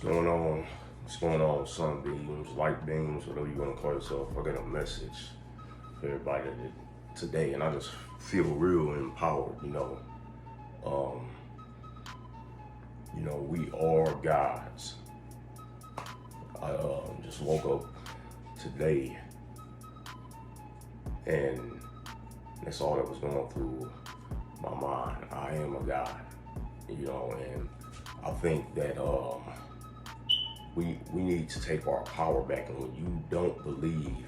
going on? What's going on, sunbeams, light beams, whatever you want to call yourself? I got a message for everybody today, and I just feel real empowered. Um, we are gods. I just woke up today, and that's all that was going through my mind. I am a god, and I think that we need to take our power back. And when you don't believe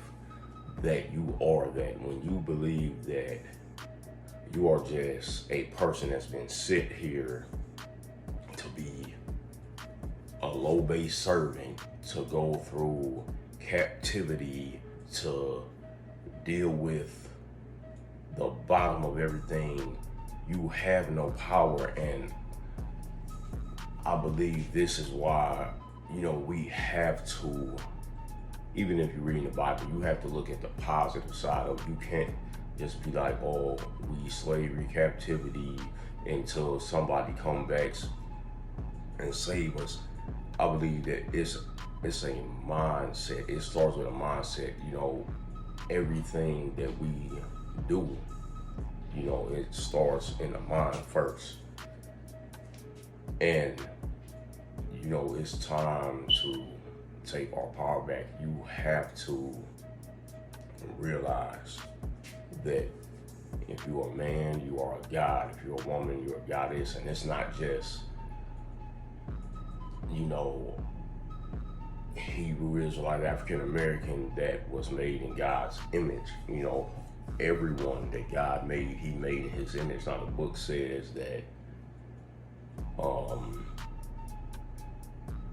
that you are that, when you believe that you are just a person that's been sent here to be a low base servant, to go through captivity, to deal with the bottom of everything, you have no power. And I believe this is why, we have to, even if you're reading the Bible, you have to look at the positive side of it. You can't just be like, oh, we slavery, captivity, until somebody comes back and save us. I believe that it's a mindset. It starts with a mindset. Everything that we do, it starts in the mind first. And it's time to take our power back. You have to realize that if you're a man, you are a god. If you're a woman, you're a goddess. And it's not just, Hebrew Israelite, African American that was made in God's image. Everyone that God made, He made in His image. Now the book says that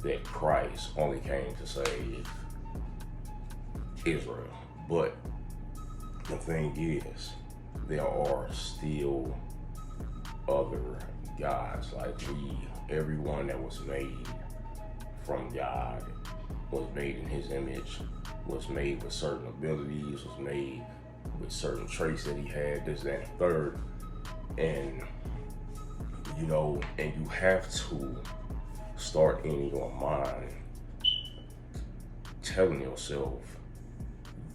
that Christ only came to save Israel. But the thing is, there are still other gods. Like everyone that was made from God was made in His image, was made with certain abilities, was made with certain traits that He had, this, that, and the third. And and you have to start in your mind telling yourself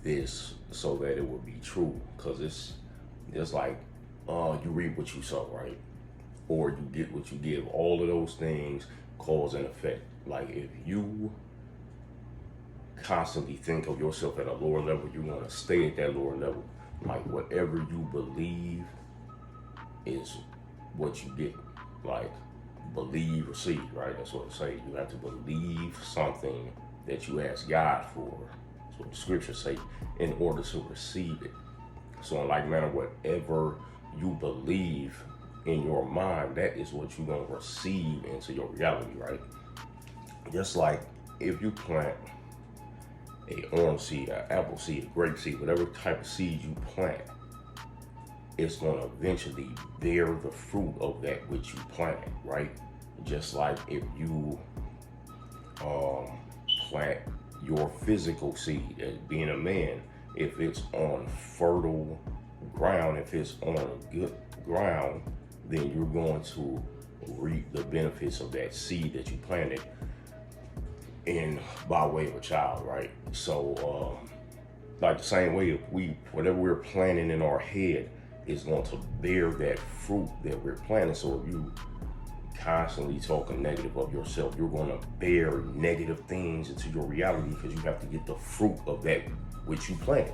this so that it will be true. Because it's like, you reap what you sow, right? Or you get what you give. All of those things cause and effect. Like if you constantly think of yourself at a lower level, you want to stay at that lower level. Like whatever you believe is what you get. Like believe, receive, right? That's what it says. You have to believe something that you ask God for. That's what the scriptures say, in order to receive it. So in like manner, whatever you believe in your mind, that is what you're going to receive into your reality, right? Just like if you plant a orange seed, an apple seed, a grape seed, whatever type of seed you plant, it's going to eventually bear the fruit of that which you planted, right? Just like if you plant your physical seed as being a man, if it's on fertile ground, if it's on good ground, then you're going to reap the benefits of that seed that you planted in by way of a child, right? So like the same way, if whatever we're planting in our head is going to bear that fruit that we're planting. So if you constantly talking negative of yourself, you're going to bear negative things into your reality, because you have to get the fruit of that which you planted.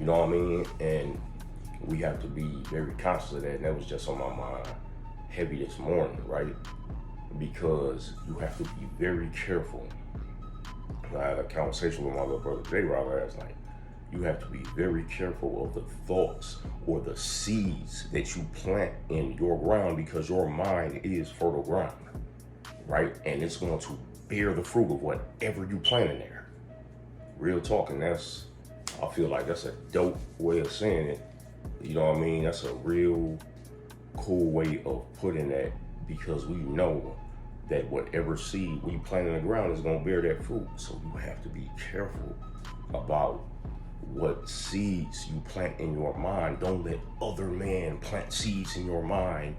You know what I mean? And we have to be very conscious of that. And that was just on my mind heavy this morning, right? Because you have to be very careful. I had a conversation with my little brother J-Rod last night. You have to be very careful of the thoughts or the seeds that you plant in your ground, because your mind is fertile ground, right? And it's going to bear the fruit of whatever you plant in there. Real talk. And I feel like that's a dope way of saying it. You know what I mean? That's a real cool way of putting that, because we know that whatever seed we plant in the ground is going to bear that fruit. So you have to be careful about what seeds you plant in your mind. Don't let other man plant seeds in your mind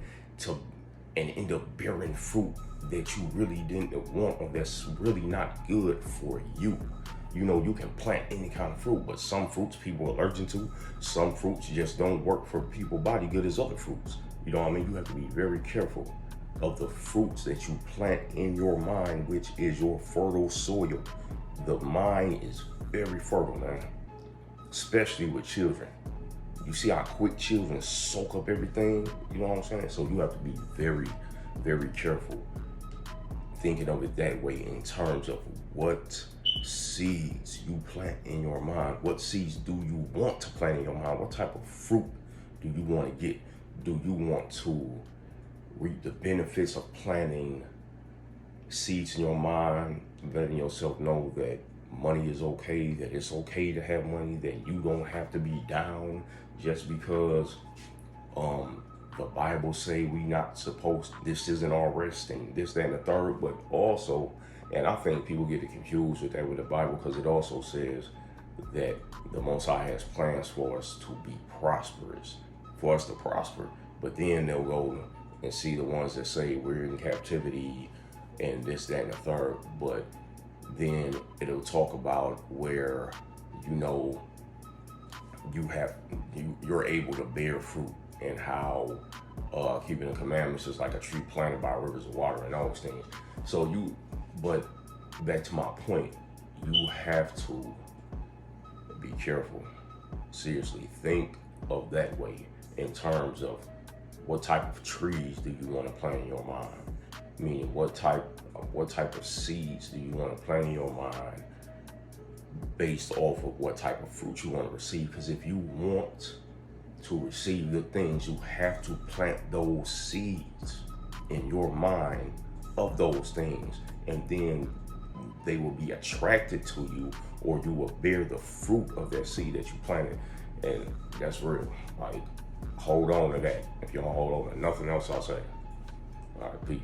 and end up bearing fruit that you really didn't want or that's really not good for you. You know, you can plant any kind of fruit, but some fruits people are allergic to. Some fruits just don't work for people's body good as other fruits. You know what I mean? You have to be very careful of the fruits that you plant in your mind, which is your fertile soil. The mind is very fertile, man, especially with children. You see how quick children soak up everything? You know what I'm saying? So you have to be very, very careful thinking of it that way in terms of what seeds you plant in your mind. What seeds do you want to plant in your mind? What type of fruit do you want to get? Do you want to reap the benefits of planting seeds in your mind, letting yourself know that money is okay, that it's okay to have money, that you don't have to be down just because the Bible say we not supposed, this isn't our rest and this, that, and the third, but also, and I think people get it confused with that with the Bible because it also says that the Most High has plans for us to be prosperous, for us to prosper. But then they'll go and see the ones that say we're in captivity and this, that, and the third. But then it'll talk about where, you know, you're able to bear fruit and how keeping the commandments is like a tree planted by rivers of water and all those things. So but back to my point, you have to be careful. Seriously, think of that way in terms of what type of trees do you want to plant in your mind? Meaning what type of seeds do you want to plant in your mind based off of what type of fruit you want to receive? Because if you want to receive good things, you have to plant those seeds in your mind of those things, and then they will be attracted to you, or you will bear the fruit of that seed that you planted. And that's real. Like, hold on to that. If you don't hold on to nothing else, I'll say. All right, peace.